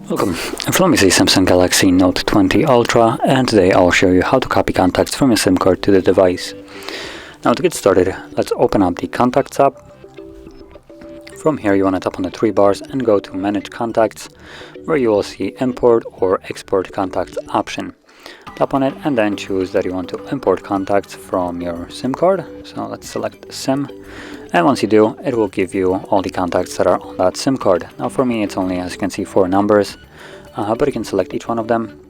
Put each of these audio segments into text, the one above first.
Welcome, from me is Samsung Galaxy Note 20 Ultra, and today I'll show you how to copy contacts from your SIM card to the device. Now to get started, let's open up the Contacts app. From here you want to tap on the three bars and go to Manage Contacts, where you will see Import or Export Contacts option. Tap on it and then choose that you want to import contacts from your SIM card. So let's select SIM, and once you do, it will give you all the contacts that are on that SIM card. Now for me it's only, as you can see, 4 numbers, but you can select each one of them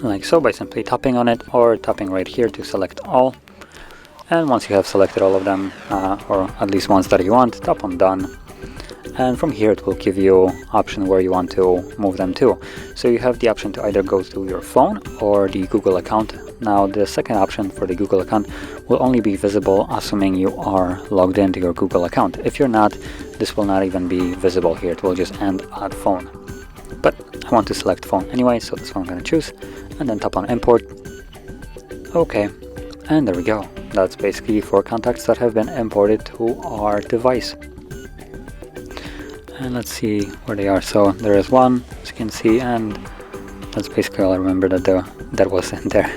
like so by simply tapping on it or tapping right here to select all. And once you have selected all of them, or at least ones that you want, tap on Done. And from here it will give you option where you want to move them to. So you have the option to either go to your phone or the Google account. Now the second option for the Google account will only be visible assuming you are logged into your Google account. If you're not, this will not even be visible here. It will just end at phone. But I want to select phone anyway, so that's what I'm going to choose. And then tap on Import. Okay, and there we go. That's basically 4 contacts that have been imported to our device. And let's see where they are. So there is one, as you can see, and that's basically all I remember that was in there.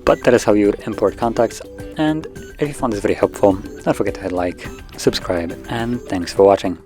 But that is how you would import contacts. And if you found this video helpful, don't forget to hit like, subscribe, and thanks for watching.